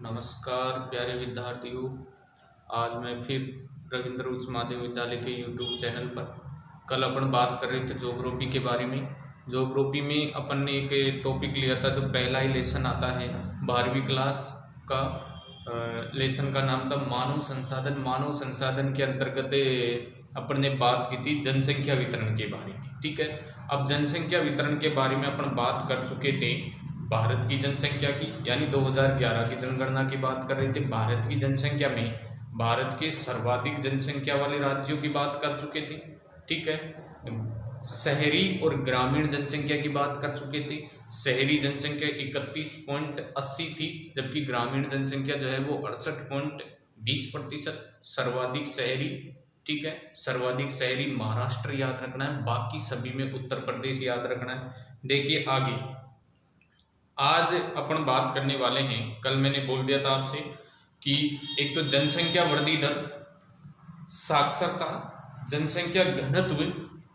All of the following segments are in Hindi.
नमस्कार प्यारे विद्यार्थियों। आज मैं फिर रविंद्र उच्च माध्यमिक विद्यालय के यूट्यूब चैनल पर कल अपन बात कर रहे थे ज्योग्राफी के बारे में। ज्योग्राफी में अपन ने एक टॉपिक लिया था जो पहला ही लेसन आता है 12वीं क्लास का। लेसन का नाम था मानव संसाधन। मानव संसाधन के अंतर्गत अपन ने बात की थी जनसंख्या वितरण के बारे में। ठीक है, अब जनसंख्या वितरण के बारे में अपन बात कर चुके थे भारत की जनसंख्या की, यानी 2011 की जनगणना की बात कर रहे थे। भारत की जनसंख्या में भारत के सर्वाधिक जनसंख्या वाले राज्यों की बात कर चुके थे। ठीक है, शहरी और ग्रामीण जनसंख्या की बात कर चुके थे। शहरी जनसंख्या 31.80 थी, जबकि ग्रामीण जनसंख्या जो है वो 68.20%। सर्वाधिक शहरी, ठीक है, सर्वाधिक शहरी महाराष्ट्र याद रखना है, बाकी सभी में उत्तर प्रदेश याद रखना है। देखिए आगे, आज अपन बात करने वाले हैं, कल मैंने बोल दिया था आपसे कि एक तो जनसंख्या वृद्धि दर, साक्षरता, जनसंख्या घनत्व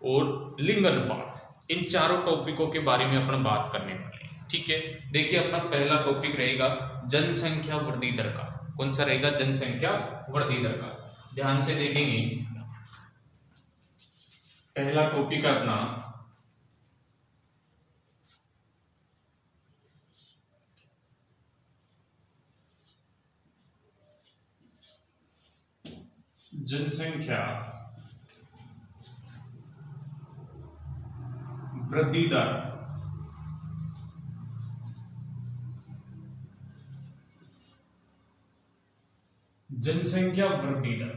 और लिंग अनुपात, इन चारों टॉपिकों के बारे में अपन बात करने वाले हैं। ठीक है, देखिए अपना पहला टॉपिक रहेगा जनसंख्या वृद्धि दर का। कौन सा रहेगा? जनसंख्या वृद्धि दर का। ध्यान से देखेंगे, पहला टॉपिक अपना जनसंख्या वृद्धि दर। जनसंख्या वृद्धि दर,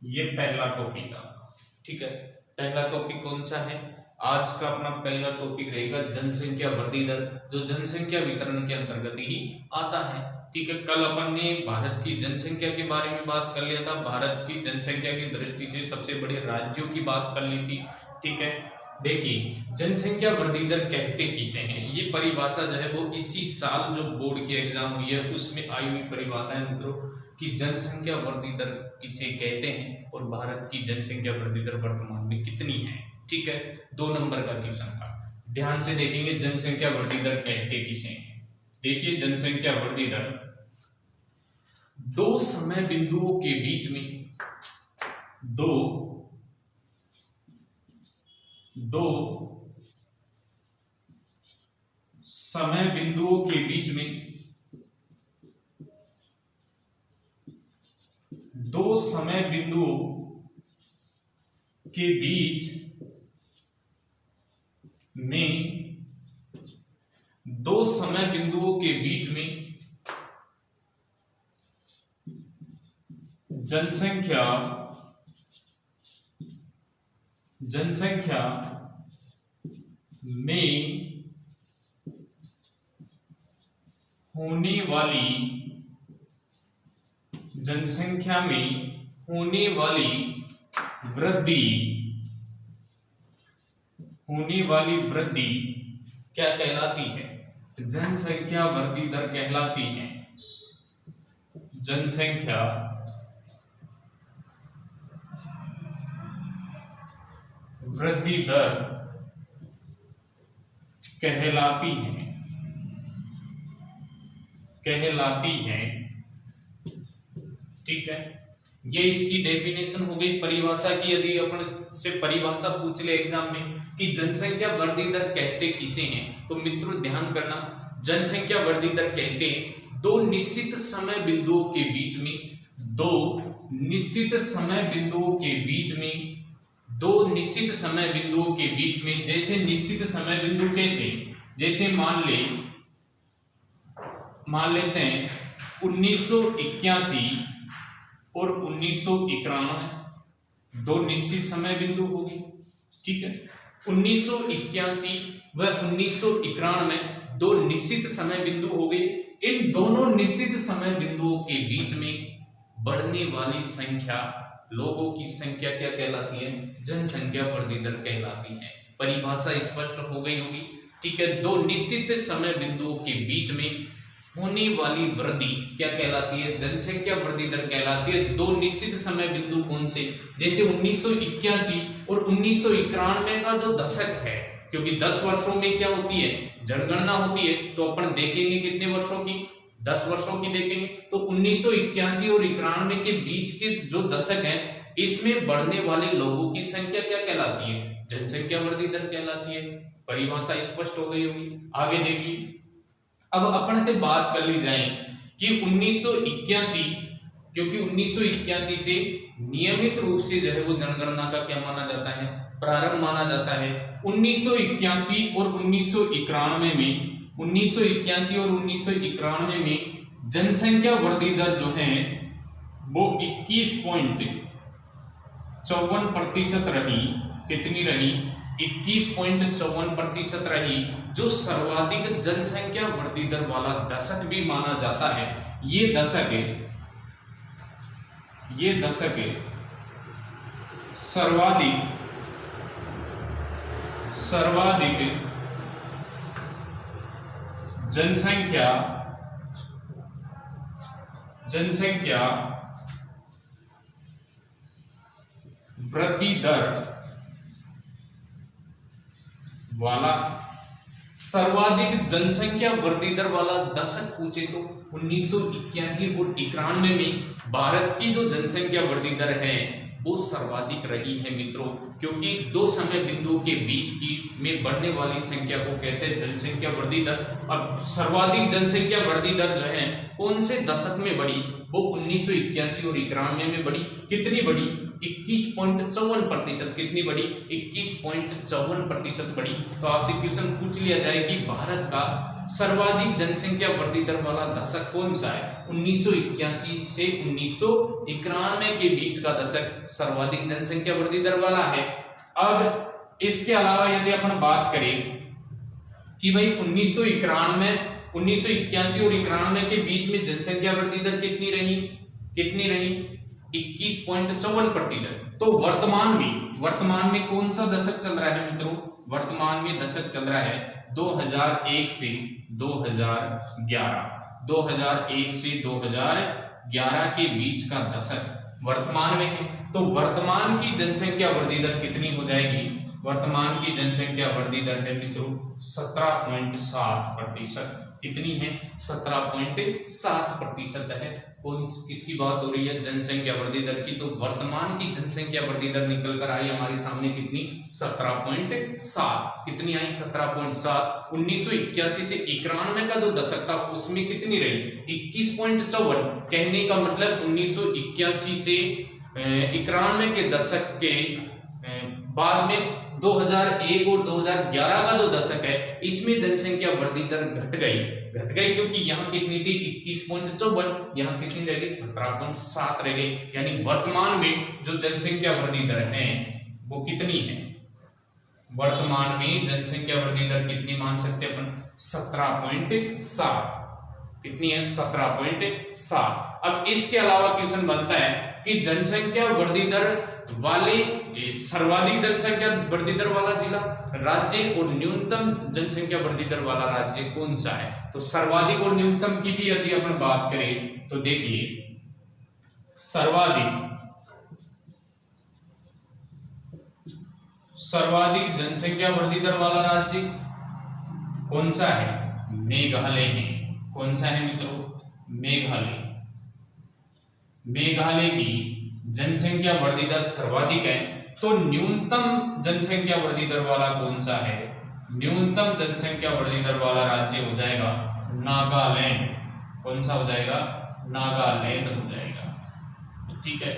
ये पहला टॉपिक था। ठीक है, पहला टॉपिक कौन सा है? आज का अपना पहला टॉपिक रहेगा जनसंख्या वृद्धि दर, जो जनसंख्या वितरण के अंतर्गत ही आता है। ठीक है, कल अपन ने भारत की जनसंख्या के बारे में बात कर लिया था। भारत की जनसंख्या की दृष्टि से सबसे बड़े राज्यों की बात कर ली थी। ठीक है, देखिए जनसंख्या वृद्धि दर कहते किसे हैं, ये परिभाषा जो है वो इसी साल जो बोर्ड की एग्जाम हुई है उसमें आई हुई परिभाषा है मित्रों, कि जनसंख्या वृद्धि दर किसे कहते हैं और भारत की जनसंख्या वृद्धि दर वर्तमान में कितनी है। ठीक है, 2 नंबर का क्वेश्चन था। ध्यान से देखेंगे जनसंख्या वृद्धि दर कहते किसे हैं। देखिए जनसंख्या वृद्धि दर दो समय बिंदुओं के बीच में, दो समय बिंदुओं के बीच में, दो समय बिंदुओं के बीच में, दो समय बिंदुओं के बीच में जनसंख्या में होने वाली, जनसंख्या में होने वाली वृद्धि, क्या कहलाती है? जनसंख्या वृद्धि दर कहलाती है। जनसंख्या वृद्धि दर कहलाती है। ठीक है, ये इसकी डेफिनेशन हो गई परिभाषा की। यदि अपन से परिभाषा पूछ ले एग्जाम में कि जनसंख्या वृद्धि दर कहते किसे हैं, तो मित्रों ध्यान करना, जनसंख्या वृद्धि दर कहते हैं दो निश्चित समय बिंदुओं के बीच में, दो निश्चित समय बिंदुओं के बीच में, दो निश्चित समय बिंदुओं के बीच में। जैसे निश्चित समय बिंदु कैसे? जैसे मान लेते हैं 1981 और 1991, दो निश्चित समय बिंदु हो गए। ठीक है, 1981 व 1991 में दो निश्चित समय बिंदु हो गए। इन दोनों निश्चित समय बिंदुओं के बीच में बढ़ने वाली संख्या, लोगों की संख्या क्या कहलाती है? जनसंख्या वृद्धि दर कहलाती है। परिभाषा स्पष्ट हो गई होगी। ठीक है, दो निश्चित समय बिंदुओं के बीच में होने वाली वृद्धि क्या कहलाती है? जनसंख्या वृद्धि दर कहलाती है। दो निश्चित समय बिंदु कौन से? जैसे 1981 और 1991 का जो दशक है, क्योंकि 10 वर्षों में क्या होती है? जनगणना होती है। तो अपन देखेंगे कितने वर्षों की? 10 वर्षों की देखेंगे तो 1981 और 91 के बीच के जो दशक है इसमें बढ़ने वाले लोगों की संख्या क्या कहलाती है? जनसंख्या वृद्धि दर कहलाती है। परिभाषा स्पष्ट हो गई होगी। आगे देखिए, अब अपन से बात कर ली जाए कि 1981, क्योंकि 1981 से नियमित रूप से जो है वो जनगणना का क्या माना जाता है? प्रारंभ माना जाता है। 1981 और 1991 में 1981 और 1991 में जनसंख्या वृद्धि दर जो है वो 21.54% रही। कितनी रही? 21.54% रही, जो सर्वाधिक जनसंख्या वृद्धि दर वाला दशक भी माना जाता है। ये दशक सर्वाधिक जनसंख्या वृद्धि दर वाला दशक पूछे तो 1981 और 91 में भारत की जो जनसंख्या वृद्धि दर है वो सर्वाधिक रही है मित्रों, क्योंकि दो समय बिंदुओं के बीच की में बढ़ने वाली संख्या को कहते हैं जनसंख्या वृद्धि दर। अब सर्वाधिक जनसंख्या वृद्धि दर जो है कौन से दशक में बढ़ी? वो 1981 और 91 में बढ़ी। कितनी बढ़ी? 21.54%। कितनी बढ़ी? 21.54% बढ़ी। तो आपसे क्वेश्चन पूछ लिया जाए कि भारत का सर्वाधिक जनसंख्या वृद्धि दर वाला दशक कौन सा है? 1981 से 1991 के बीच का दशक सर्वाधिक जनसंख्या वृद्धि दर वाला है। अब इसके अलावा यदि अपन बात करें कि भाई 1981 और 91 के बीच में जनसंख्या वृद्धि दर कितनी रही? 21.54%। तो वर्तमान में कौन सा दशक चल रहा है मित्रों? वर्तमान में दशक चल रहा है 2001 से 2011। 2001 से 2011 के बीच का दशक वर्तमान में है। तो वर्तमान की जनसंख्या वृद्धि दर कितनी हो जाएगी? वर्तमान की जनसंख्या वृद्धि दर है मित्रों 17.7%। कितनी है? 17.7% है। कौन किसकी बात हो रही है? जनसंख्या वृद्धि दर की। तो वर्तमान की जनसंख्या वृद्धि दर निकल कर आई हमारे सामने कितनी? 17.7। कितनी आई? 17.7। 1981 से 91 का जो दशक था उसमें कितनी रही? 21.54। कहने का मतलब 1981 से 91 के दशक के बाद में 2001 और 2011 का जो दशक है इसमें जनसंख्या वृद्धि दर घट गई, क्योंकि यहाँ कितनी थी? 21.54। यहाँ कितनी रह गई? 17.7 रह गई। यानी वर्तमान में जो जनसंख्या वृद्धि दर है वो कितनी है? वर्तमान में जनसंख्या वृद्धि दर कितनी मान सकते हैं अपन? 17.7। कितनी है? 17.7। अब इसके अलावा क्वेश्चन बनता है कि जनसंख्या वृद्धि दर वाले सर्वाधिक जनसंख्या वृद्धि दर वाला जिला, राज्य और न्यूनतम जनसंख्या वृद्धि दर वाला राज्य कौन सा है? तो सर्वाधिक और न्यूनतम की भी यदि अपन बात करें तो देखिए, सर्वाधिक जनसंख्या वृद्धि दर वाला राज्य कौन सा है? मेघालय है। कौन सा है मित्रों? मेघालय की जनसंख्या वृद्धि दर सर्वाधिक है। तो न्यूनतम जनसंख्या वृद्धि दर वाला कौन सा है? न्यूनतम जनसंख्या वृद्धि दर वाला राज्य हो जाएगा नागालैंड। कौन सा हो जाएगा? नागालैंड हो जाएगा। ठीक है,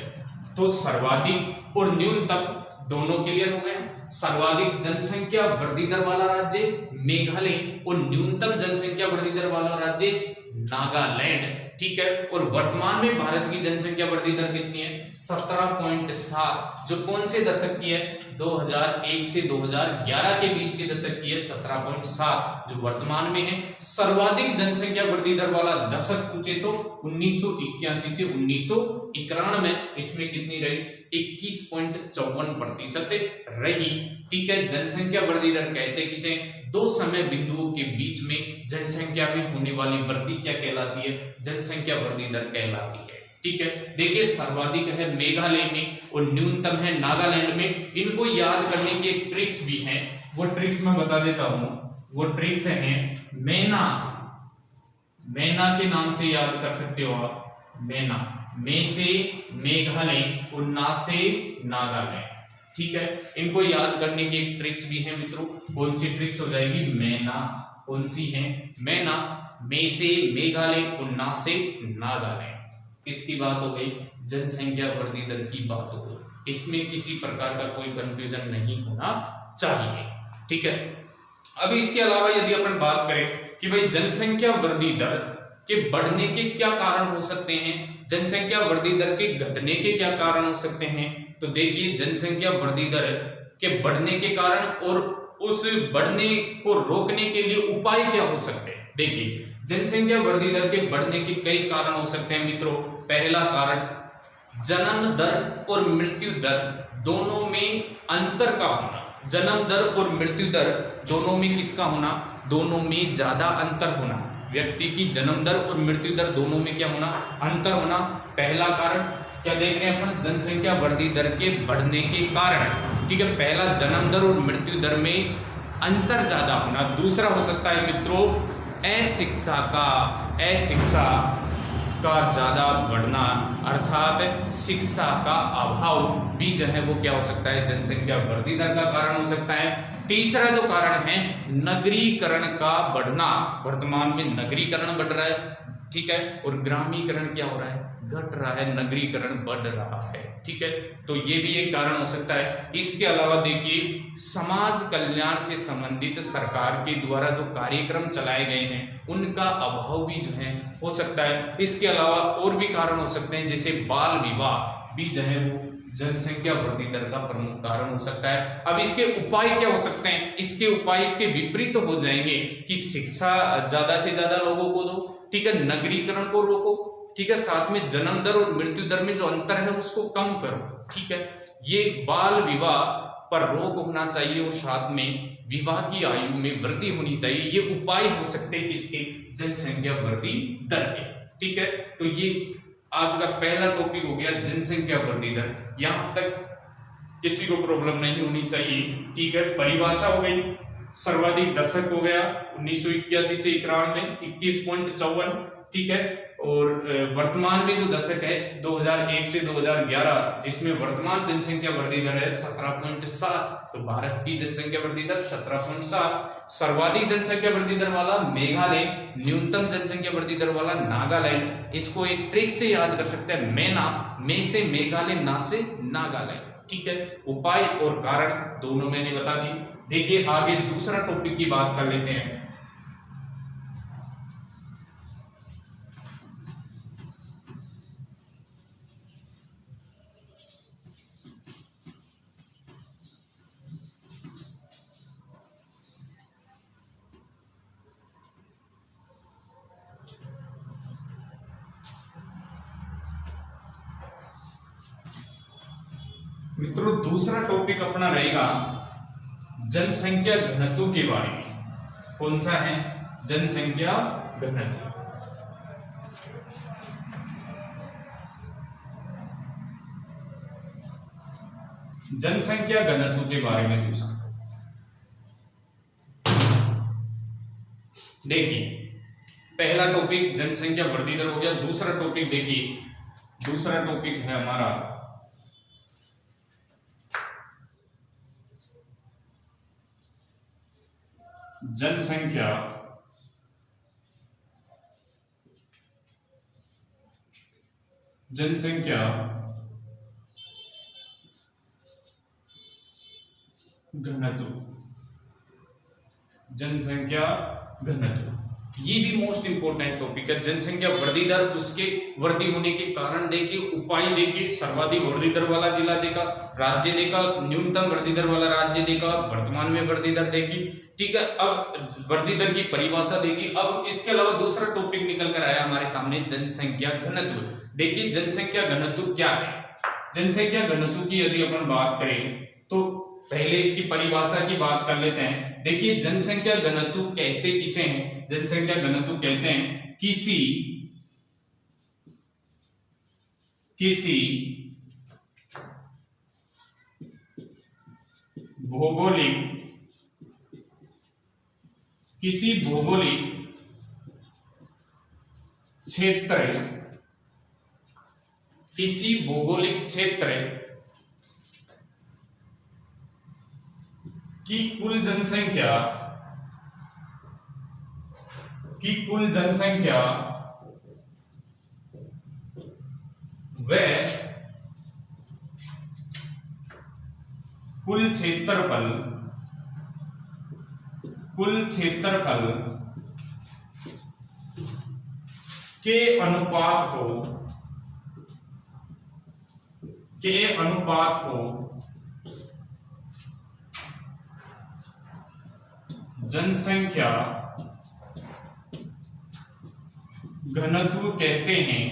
तो सर्वाधिक और न्यूनतम दोनों क्लियर हो गए। सर्वाधिक जनसंख्या वृद्धि दर वाला राज्य मेघालय और न्यूनतम जनसंख्या वृद्धि दर वाला राज्य नागालैंड। ठीक है, और वर्तमान में भारत की जनसंख्या वृद्धि दर कितनी है? 17.7। जो कौन से दशक की है? 2001 से 2011 के बीच के दशक की है 17.7 जो वर्तमान में है। सर्वाधिक जनसंख्या वृद्धि दर वाला दशक पूछे तो 1981 से 1991, इसमें कितनी रही? 21.54% रही। ठीक है, जनसंख्या वृद्धि दर कहते किसे? दो समय बिंदुओं के बीच में जनसंख्या में होने वाली वृद्धि क्या कहलाती है? जनसंख्या वृद्धि दर कहलाती है। ठीक है, देखिए सर्वाधिक है मेघालय में और न्यूनतम है नागालैंड में। इनको याद करने की एक ट्रिक्स भी है, वो ट्रिक्स मैं बता देता हूं। वो ट्रिक्स है मैना के नाम से याद कर सकते हो आप, मैना, मे से मेघालय, उन्ना से नागालैंड। ठीक है, इनको याद करने की एक ट्रिक्स भी है मित्रों। कौन सी ट्रिक्स हो जाएगी? मैना, कौन सी है? मैना, मे से मेघालय, उन्ना से नागालैंड। किसकी बात हो गई? जनसंख्या वृद्धि दर की बात हो गई। इसमें किसी प्रकार का कोई कंफ्यूजन नहीं होना चाहिए। ठीक है, अब इसके अलावा यदि अपन बात करें कि भाई जनसंख्या वृद्धि दर के बढ़ने के क्या कारण हो सकते हैं, जनसंख्या वृद्धि दर के घटने के क्या कारण हो सकते हैं, तो देखिए जनसंख्या वृद्धि दर के बढ़ने के कारण और उस बढ़ने को रोकने के लिए उपाय क्या हो सकते हैं। देखिए जनसंख्या वृद्धि दर के बढ़ने के कई कारण हो सकते हैं मित्रों। पहला कारण, जन्म दर और मृत्यु दर दोनों में अंतर का होना। जन्म दर और मृत्यु दर दोनों में किसका होना? दोनों में ज्यादा अंतर होना। व्यक्ति की जन्म दर और मृत्यु दर दोनों में क्या होना? अंतर होना। पहला कारण क्या देख रहे हैं अपन? जनसंख्या वृद्धि दर के बढ़ने के कारण। ठीक है, पहला जन्म दर और मृत्यु दर में अंतर ज्यादा होना। दूसरा हो सकता है मित्रों अशिक्षा का ज्यादा बढ़ना, अर्थात शिक्षा का अभाव भी जो है वो क्या हो सकता है? जनसंख्या वृद्धि दर का कारण हो सकता है। तीसरा जो कारण है नगरीकरण का बढ़ना। वर्तमान में नगरीकरण बढ़ रहा है, ठीक है, और ग्रामीकरण क्या हो रहा है? घट रहा है, नगरीकरण बढ़ रहा है। ठीक है, तो ये भी एक कारण हो सकता है। इसके अलावा देखिए समाज कल्याण से संबंधित सरकार के द्वारा जो कार्यक्रम चलाए गए हैं उनका अभाव भी जो है हो सकता है। इसके अलावा और भी कारण हो सकते हैं, जैसे बाल विवाह भी जो है वो जनसंख्या वृद्धि दर का प्रमुख कारण हो सकता है। अब इसके उपाय क्या हो सकते हैं? इसके उपाय इसके विपरीत हो जाएंगे कि शिक्षा ज्यादा से ज्यादा लोगों को दो, ठीक है, नगरीकरण को रोको, ठीक है, साथ में जन्म दर और मृत्यु दर में जो अंतर है उसको कम करो। ठीक है, ये बाल विवाह पर रोक होना चाहिए और साथ में विवाह की आयु में वृद्धि होनी चाहिए। ये उपाय हो सकते हैं किसके? जनसंख्या वृद्धि दर के। ठीक है, तो ये आज का पहला टॉपिक हो गया जनसंख्या वृद्धि दर। यहां तक किसी को प्रॉब्लम नहीं होनी चाहिए। ठीक है, परिभाषा हो गई, सर्वाधिक दशक हो गया 1981 से 91 में 21.54। ठीक है, और वर्तमान में जो दशक है 2001 से 2011 जिसमें वर्तमान जनसंख्या वृद्धि दर है 17.7। तो भारत की जनसंख्या वृद्धि दर 17.7। सर्वाधिक जनसंख्या वृद्धि दर वाला मेघालय, न्यूनतम जनसंख्या वृद्धि दर वाला नागालैंड। इसको एक ट्रिक से याद कर सकते हैं, मैना, मे से मेघालय, ना से नागालैंड। ठीक है, उपाय और कारण दोनों मैंने बता दी। देखिए आगे दूसरा टॉपिक की बात कर लेते हैं। मित्रों दूसरा टॉपिक अपना रहेगा जनसंख्या घनत्व के बारे में। कौन सा है? जनसंख्या घनत्व। जनसंख्या घनत्व के बारे में दूसरा देखिए, पहला टॉपिक जनसंख्या वृद्धि दर हो गया। दूसरा टॉपिक देखिए, दूसरा टॉपिक है हमारा जनसंख्या घनत्व। जनसंख्या घनत्व ये भी मोस्ट इंपोर्टेंट टॉपिक है। जनसंख्या वृद्धि दर, उसके वृद्धि होने के कारण देखिए, उपाय देखिए, सर्वाधिक वृद्धि दर वाला जिला देखा, राज्य देखा, न्यूनतम वृद्धि दर वाला राज्य देखा, वर्तमान में वृद्धि दर देखी। ठीक है, अब वृद्धि दर की परिभाषा देखी। अब इसके अलावा दूसरा टॉपिक निकल कर आया हमारे सामने, जनसंख्या घनत्व। देखिए जनसंख्या घनत्व क्या है? जनसंख्या घनत्व की यदि अपन बात करें तो पहले इसकी परिभाषा की बात कर लेते हैं। देखिए जनसंख्या घनत्व कहते किसे हैं? जनसंख्या घनत्व कहते हैं किसी भौगोलिक क्षेत्र, किसी भौगोलिक क्षेत्र की कुल जनसंख्या व कुल क्षेत्रफल के अनुपात को जनसंख्या घनत्व कहते हैं।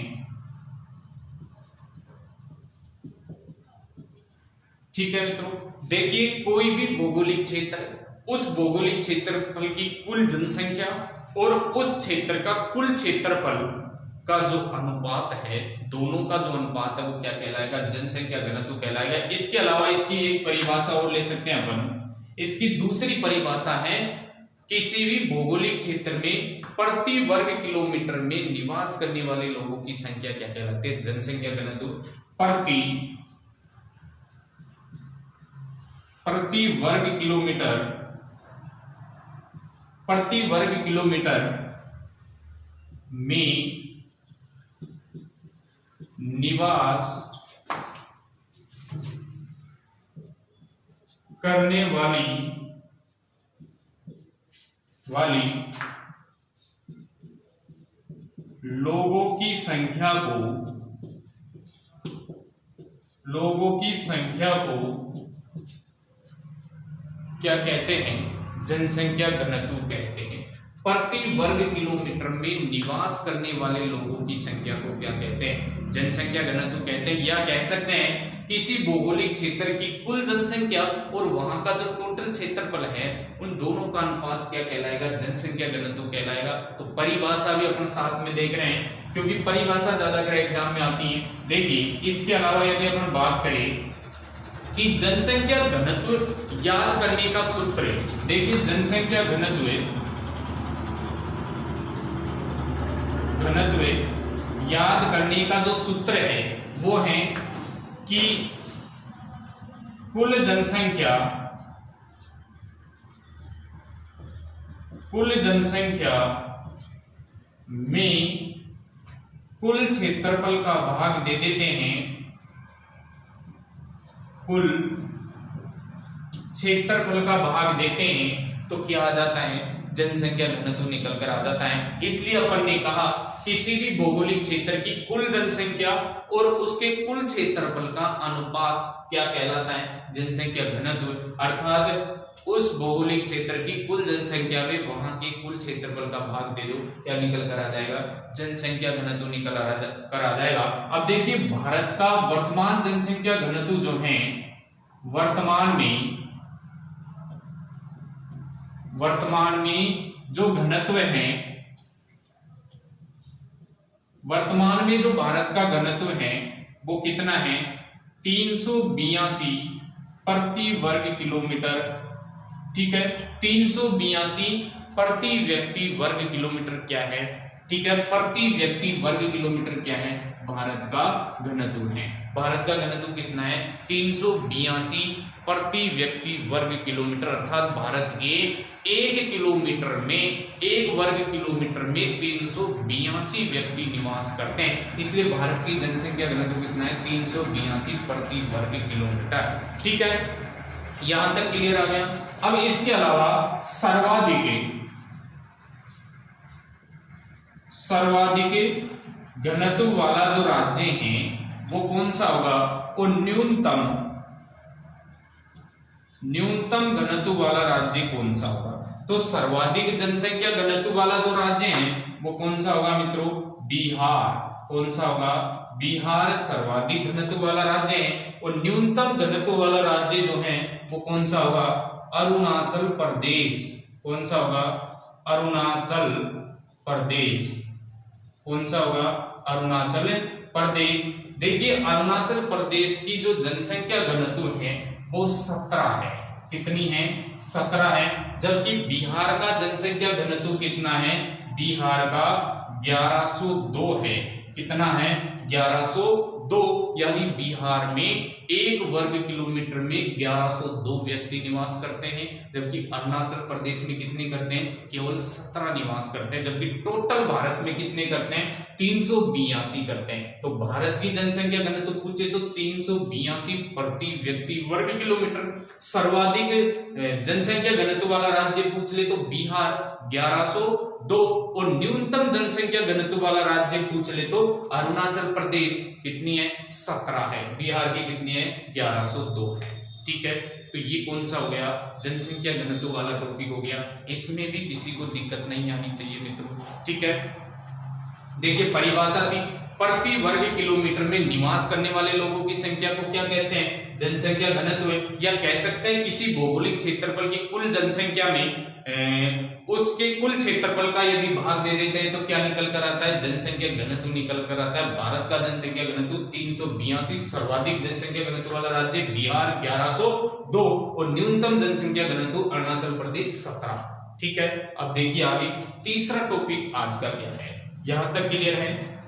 ठीक है मित्रों, देखिए कोई भी भौगोलिक क्षेत्र, उस भौगोलिक क्षेत्रफल की कुल जनसंख्या और उस क्षेत्र का कुल क्षेत्रफल का जो अनुपात है, दोनों का जो अनुपात है वो क्या कहलाएगा? जनसंख्या घनत्व कहलाएगा। इसके अलावा इसकी एक परिभाषा और ले सकते हैं अपन। इसकी दूसरी परिभाषा है किसी भी भौगोलिक क्षेत्र में प्रति वर्ग किलोमीटर में निवास करने वाले लोगों की संख्या क्या कहलाती है? जनसंख्या घनत्व प्रति वर्ग किलोमीटर में निवास करने वाली लोगों की संख्या को क्या कहते हैं? जनसंख्या घनत्व कहते हैं। प्रति वर्ग किलोमीटर में निवास करने वाले लोगों की संख्या को क्या कहते हैं? जनसंख्या घनत्व कहते हैं। या कह सकते हैं किसी भौगोलिक क्षेत्र की कुल जनसंख्या और वहां का जो टोटल क्षेत्रफल है, उन दोनों का अनुपात क्या कहलाएगा? जनसंख्या घनत्व कहलाएगा। तो परिभाषा भी अपन साथ में देख रहे हैं, क्योंकि परिभाषा ज्यादातर एग्जाम में आती है। देखिए इसके अलावा यदि अपन बात करें कि जनसंख्या घनत्व याद करने का सूत्र, देखिए जनसंख्या घनत्व याद करने का जो सूत्र है वो है कि कुल जनसंख्या में कुल क्षेत्रफल का भाग दे देते हैं, कुल क्षेत्रफल का भाग देते हैं तो क्या आ जाता है? जनसंख्या घनत्व निकल कर आ जाता है। इसलिए अपन ने कहा किसी भी भौगोलिक क्षेत्र की कुल जनसंख्या और उसके कुल क्षेत्रफल का अनुपात क्या कहलाता है? जनसंख्या घनत्व। अर्थात उस भौगोलिक क्षेत्र की कुल जनसंख्या में वहां के कुल क्षेत्रफल का भाग दे दो, क्या निकल कर आ जाएगा? जनसंख्या घनत्व निकल कर आ जाएगा। अब देखिए भारत का वर्तमान जनसंख्या घनत्व जो है, वर्तमान में जो घनत्व है, वर्तमान में जो भारत का घनत्व है वो कितना है? 382 प्रति वर्ग किलोमीटर। ठीक है, 382 प्रति व्यक्ति वर्ग किलोमीटर क्या है? ठीक है, प्रति व्यक्ति वर्ग किलोमीटर क्या है? भारत का घनत्व है। भारत का घनत्व कितना है? 382 प्रति व्यक्ति वर्ग किलोमीटर। अर्थात भारत के एक वर्ग किलोमीटर में 382 व्यक्ति निवास करते हैं। इसलिए भारत की जनसंख्या घनत्व कितना है? 382 प्रति वर्ग किलोमीटर। ठीक है, यहां तक क्लियर आ गया। अब इसके अलावा सर्वाधिक घनत्व वाला जो राज्य है वो कौन सा होगा? वो न्यूनतम घनत्व वाला राज्य कौन सा होगा? तो सर्वाधिक जनसंख्या घनत्व वाला जो राज्य है वो कौन सा होगा मित्रों? बिहार। कौन सा होगा? बिहार सर्वाधिक घनत्व वाला राज्य है। और न्यूनतम घनत्व वाला राज्य जो है वो कौन सा होगा? अरुणाचल प्रदेश। कौन सा होगा? अरुणाचल प्रदेश। कौन सा होगा? अरुणाचल प्रदेश। देखिए अरुणाचल प्रदेश की जो जनसंख्या घनत्व है वो 17 है। कितनी है? 17 है। जबकि बिहार का जनसंख्या घनत्व कितना है? बिहार का 1102 है। कितना है? 1102, यानी बिहार में 1 वर्ग किलोमीटर में 1102 व्यक्ति निवास करते हैं, जबकि अरुणाचल प्रदेश में कितने करते हैं? केवल 17 निवास करते हैं, जबकि टोटल भारत में कितने करते हैं? 382 करते हैं। तो भारत की जनसंख्या घनत्व पूछे तो 382 प्रति व्यक्ति वर्ग किलोमीटर। सर्वाधिक जनसंख्या घनत्व वाला राज्य पूछ ले तो बिहार 1102, और न्यूनतम जनसंख्या घनत्व वाला राज्य पूछ ले तो अरुणाचल प्रदेश कितनी है? 17 है। बिहार की कितनी है? 1102 है। ठीक है, तो ये कौन सा हो गया? जनसंख्या घनत्व वाला टॉपिक हो गया। इसमें भी किसी को दिक्कत नहीं आनी चाहिए मित्रों। ठीक है, देखिए परिभाषा थी, प्रति वर्ग किलोमीटर में निवास करने वाले लोगों की संख्या को क्या कहते हैं? जनसंख्या घनत्व। या कह सकते हैं किसी भौगोलिक क्षेत्रफल की कुल जनसंख्या में उसके कुल क्षेत्रफल का यदि भाग दे देते हैं तो क्या निकल कर आता है? जनसंख्या घनत्व निकल कर आता है। भारत का जनसंख्या घनत्व 382, सर्वाधिक जनसंख्या घनत्व वाला राज्य बिहार 1102, और न्यूनतम जनसंख्या घनत्व अरुणाचल प्रदेश 17। ठीक है, अब देखिए आगे तीसरा टॉपिक आज का क्या है, यहां तक क्लियर है?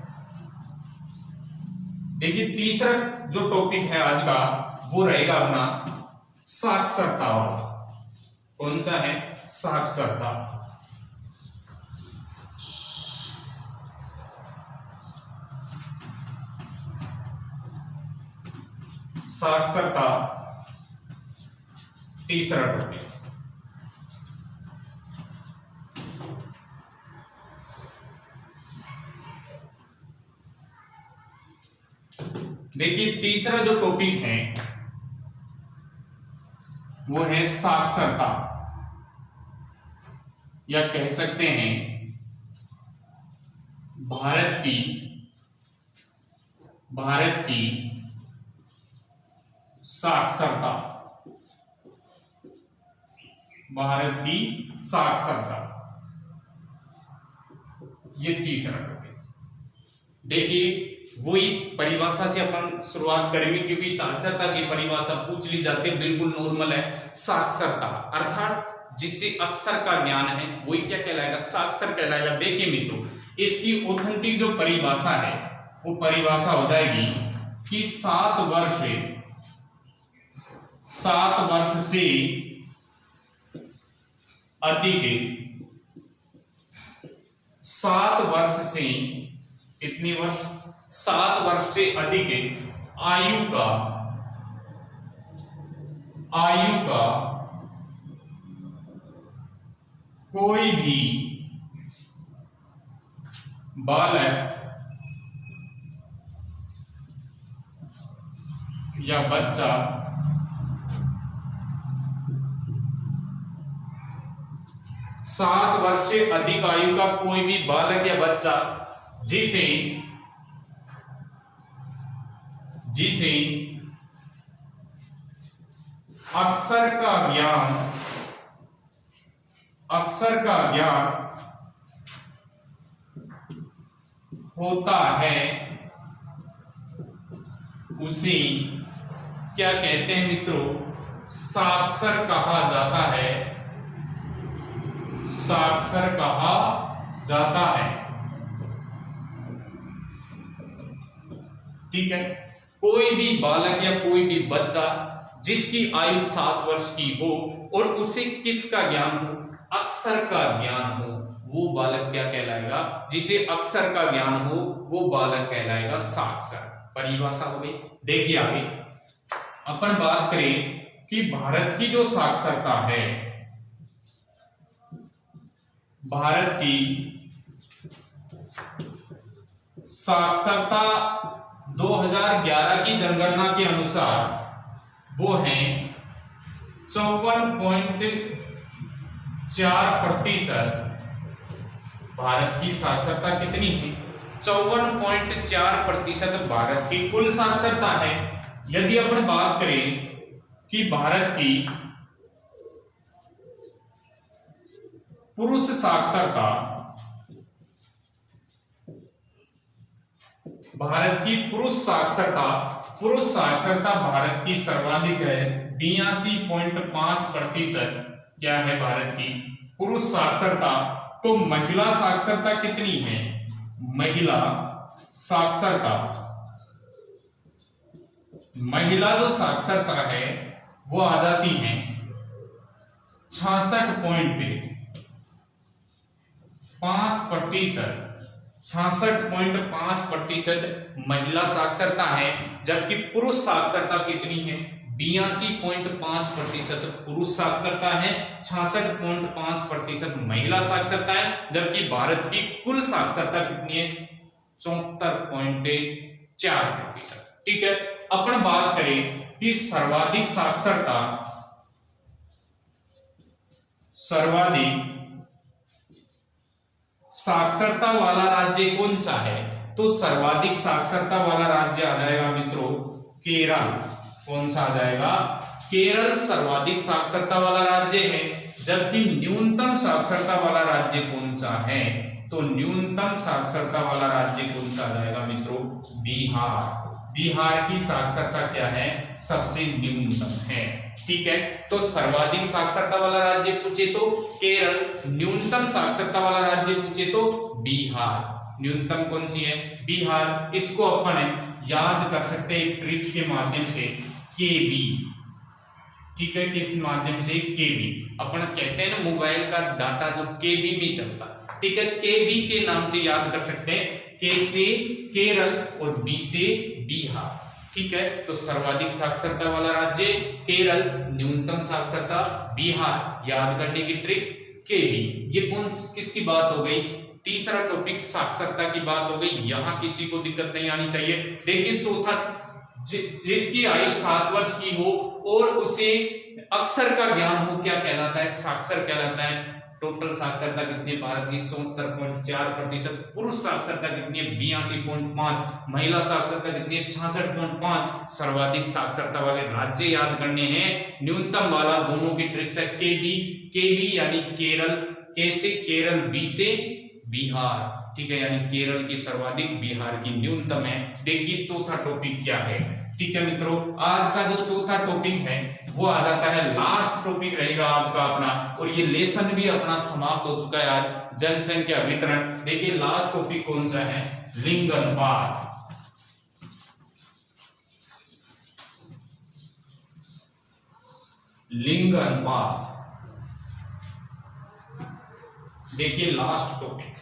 देखिए तीसरा जो टॉपिक है आज का वो रहेगा अपना साक्षरता वाला। कौन सा है? साक्षरता। साक्षरता तीसरा टॉपिक। देखिए तीसरा जो टॉपिक है वो है साक्षरता, या कह सकते हैं भारत की साक्षरता। भारत की साक्षरता, ये तीसरा टॉपिक। देखिए वही परिभाषा से अपन शुरुआत करेंगे, क्योंकि साक्षरता की परिभाषा पूछ ली जाती है, बिल्कुल नॉर्मल है। साक्षरता अर्थात जिसे अक्षर का ज्ञान है वही क्या कहलाएगा? साक्षर कहलाएगा। देखिए मित्रों, इसकी ऑथेंटिक जो परिभाषा है वो परिभाषा हो जाएगी कि 7 वर्ष से अधिक, 7 वर्ष से कितनी वर्ष? 7 वर्ष से अधिक आयु का कोई भी बालक या बच्चा 7 वर्ष से अधिक आयु का कोई भी बालक या बच्चा जिसे अक्षर का ज्ञान होता है उसे क्या कहते हैं मित्रों? साक्षर कहा जाता है। साक्षर कहा जाता है। ठीक है, कोई भी बालक या कोई भी बच्चा जिसकी आयु 7 वर्ष की हो और उसे किसका ज्ञान हो? अक्षर का ज्ञान हो, वो बालक क्या कहलाएगा? जिसे अक्षर का ज्ञान हो वो बालक कहलाएगा साक्षर। परिभाषा हो गई। देखिए आगे अपन बात करें कि भारत की जो साक्षरता है, भारत की साक्षरता 2011 की जनगणना के अनुसार वो है 54.4%। भारत की साक्षरता कितनी है? 54.4% भारत की कुल साक्षरता है। यदि अपन बात करें कि भारत की पुरुष साक्षरता, पुरुष साक्षरता भारत की सर्वाधिक है, 82.5% क्या है भारत की पुरुष साक्षरता। तो महिला साक्षरता कितनी है? महिला साक्षरता, महिला जो साक्षरता है वो आ जाती है 66.5%, 66.5% महिला साक्षरता है, जबकि पुरुष साक्षरता कितनी है 82.5%। पुरुष साक्षरता है, 66.5% महिला साक्षरता है, जबकि भारत की कुल साक्षरता कितनी है 74.4%। ठीक है, अपन बात करें कि सर्वाधिक साक्षरता वाला राज्य कौन सा है? तो सर्वाधिक साक्षरता वाला राज्य आ जाएगा मित्रों केरल। कौन सा आ जाएगा? केरल सर्वाधिक साक्षरता वाला राज्य है। जबकि न्यूनतम साक्षरता वाला राज्य कौन सा है? तो न्यूनतम साक्षरता वाला राज्य कौन सा आ जाएगा मित्रों? बिहार। बिहार की साक्षरता क्या है? सबसे न्यूनतम है। ठीक है, तो सर्वाधिक साक्षरता वाला राज्य पूछे तो केरल, न्यूनतम साक्षरता वाला राज्य पूछे तो बिहार। न्यूनतम कौन सी है? बिहार। इसको अपन याद कर सकते हैं ट्रिक्स के माध्यम से, केबी। ठीक है, किस माध्यम से? केबी। अपन कहते हैं ना मोबाइल का डाटा जो केबी में चलता है। ठीक है, केबी के नाम से याद कर सकते हैं, के से केरल और बी से बिहार। ठीक है, तो सर्वाधिक साक्षरता वाला राज्य केरल, न्यूनतम साक्षरता बिहार। याद करने की ट्रिक्स केबी। ये कौन किसकी बात हो गई? तीसरा टॉपिक साक्षरता की बात हो गई। यहां किसी को दिक्कत नहीं आनी चाहिए। देखिए चौथा, जिसकी आयु 7 वर्ष की हो और उसे अक्षर का ज्ञान हो, क्या कहलाता है? साक्षर कहलाता है। टोटल साक्षरता कितनी है भारत की? 74.4%। पुरुष साक्षरता कितनी है? 82.5। महिला साक्षरता कितनी है? 66.5। सर्वाधिक साक्षरता वाले राज्य याद करने हैं। न्यूनतम वाला दोनों की ट्रिक्स है केबी। केबी यानी केरल, के से केरल, बी से बिहार। ठीक है, यानी केरल की सर्वाधिक, बिहार की न्यूनतम है। देखिए चौथा टॉपिक क्या है। ठीक है मित्रों, आज का जो चौथा टॉपिक है वो आ जाता है, लास्ट टॉपिक रहेगा आज का अपना, और ये लेसन भी अपना समाप्त हो चुका है आज, जनसंख्या वितरण। देखिए लास्ट टॉपिक कौन सा है? लिंग अनुपात। लिंग अनुपात। देखिए लास्ट टॉपिक,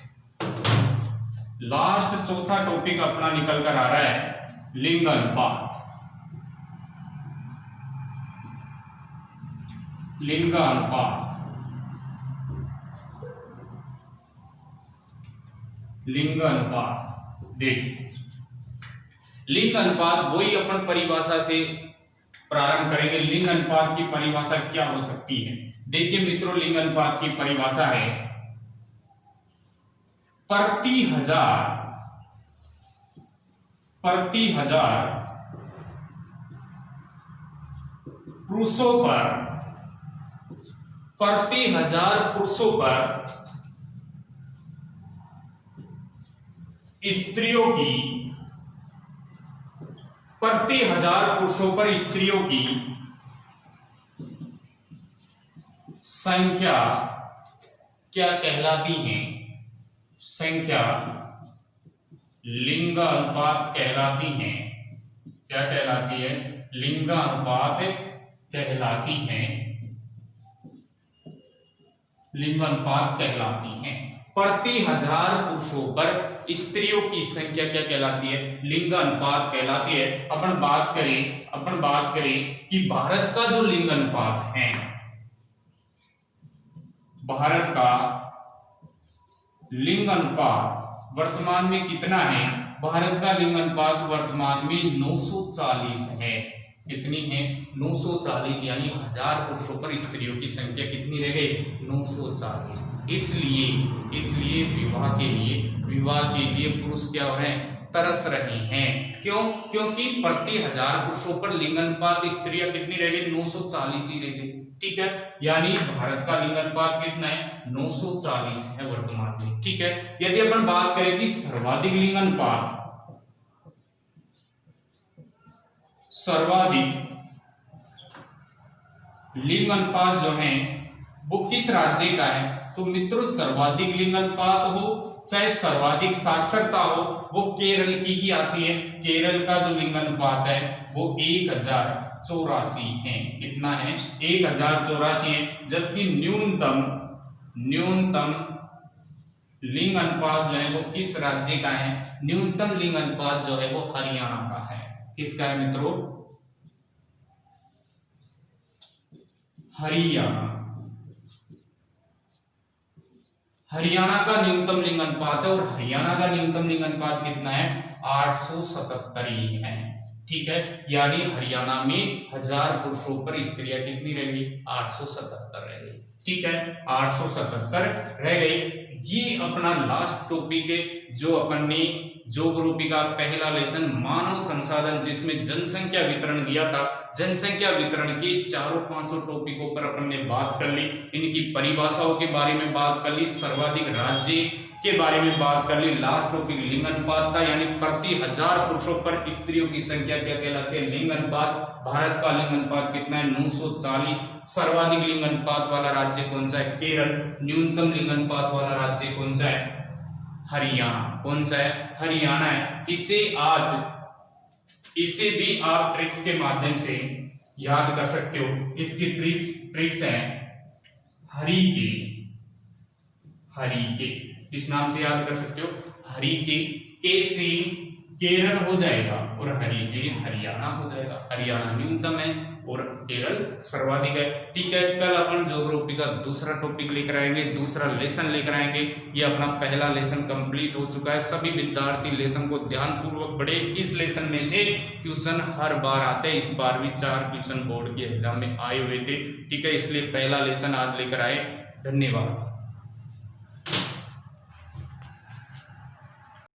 लास्ट चौथा टॉपिक अपना निकल कर आ रहा है लिंग अनुपात। लिंग अनुपात, लिंग अनुपात। देखिए लिंग अनुपात वही अपन परिभाषा से प्रारंभ करेंगे। लिंग अनुपात की परिभाषा क्या हो सकती है? देखिए मित्रों, लिंग अनुपात की परिभाषा है प्रति हजार पुरुषों पर, प्रति 1000 पुरुषों पर स्त्रियों की, प्रति 1000 पुरुषों पर स्त्रियों की संख्या क्या कहलाती है? संख्या लिंग अनुपात कहलाती है। क्या कहलाती है? लिंग अनुपात कहलाती है। लिंग अनुपात कहलाती है। प्रति 1000 पुरुषों पर स्त्रियों की संख्या क्या कहलाती है? लिंग अनुपात कहलाती है। अपन बात करें कि भारत का जो लिंग अनुपात है, भारत का लिंग अनुपात वर्तमान में कितना है? भारत का लिंग अनुपात वर्तमान में 940 है। कितनी है? 940, यानी 1000 पुरुषों पर स्त्रियों की संख्या कितनी रह गई? 940। इसलिए विवाह के लिए पुरुष क्या हो रहे हैं? तरस रहे हैं। क्यों? क्योंकि प्रति 1000 पुरुषों पर लिंग अनुपात स्त्रियां कितनी रह गई? 940 ही रह गई। ठीक है, यानी भारत का लिंग अनुपात कितना है? 940 है वर्तमान में। ठीक है, यदि अपन बात करें कि सर्वाधिक लिंग अनुपात, सर्वाधिक लिंग अनुपात जो है वो किस राज्य का है? तो मित्रों सर्वाधिक लिंग अनुपात हो चाहे सर्वाधिक साक्षरता हो, वो केरल की ही आती है। केरल का जो लिंग अनुपात है वो 1084 है। कितना है? 1084 है। जबकि न्यूनतम लिंग अनुपात जो है वो किस राज्य का है? न्यूनतम लिंग अनुपात जो है वो हरियाणा का है। किसका है मित्रों? हरियाणा का न्यूनतम लिंग अनुपात है। और हरियाणा का न्यूनतम लिंग अनुपात कितना है? 877 है। ठीक है, यानी हरियाणा में 1000 पुरुषों पर स्त्रियां कितनी रह गई? 877 रह गई। ठीक है, 877 रह गई। ये अपना लास्ट टॉपिक है जो अपन ने ज्योग्राफी का पहला लेसन मानव संसाधन, जिसमें जनसंख्या वितरण दिया था। जनसंख्या वितरण के 400-500 टॉपिकों पर अपन ने बात कर ली। इनकी परिभाषाओं के बारे में बात कर ली, सर्वाधिक राज्य के बारे में बात कर ली। लास्ट टॉपिक लिंग अनुपात था, यानी प्रति 1000 पुरुषों पर स्त्रियों की संख्या क्या कहलाती है? लिंग अनुपात। भारत का लिंग अनुपात कितना है? 940। सर्वाधिक लिंग अनुपात वाला राज्य कौन सा है? केरल। न्यूनतम लिंग अनुपात वाला राज्य कौन सा है? हरियाणा। कौन सा है? हरियाणा है। इसे भी आप ट्रिक्स के माध्यम से याद कर सकते हो। इसकी ट्रिक्स है हरिके। किस नाम से याद कर सकते हो? हरिके। के से केरल हो जाएगा और हरि से हरियाणा हो जाएगा। हरियाणा न्यूनतम है और केरल सर्वाधिक है। ठीक है, कल अपन ज्योग्राफी का दूसरा टॉपिक लेकर आएंगे, दूसरा लेसन लेकर आएंगे। ये अपना पहला लेसन कंप्लीट हो चुका है। सभी विद्यार्थी लेसन को ध्यानपूर्वक पढ़े। इस लेसन में से ट्यूशन हर बार आते हैं। इस बार भी 4 ट्यूशन बोर्ड के एग्जाम में आए हुए थे। ठीक है, इसलिए पहला लेसन आज लेकर आए। धन्यवाद।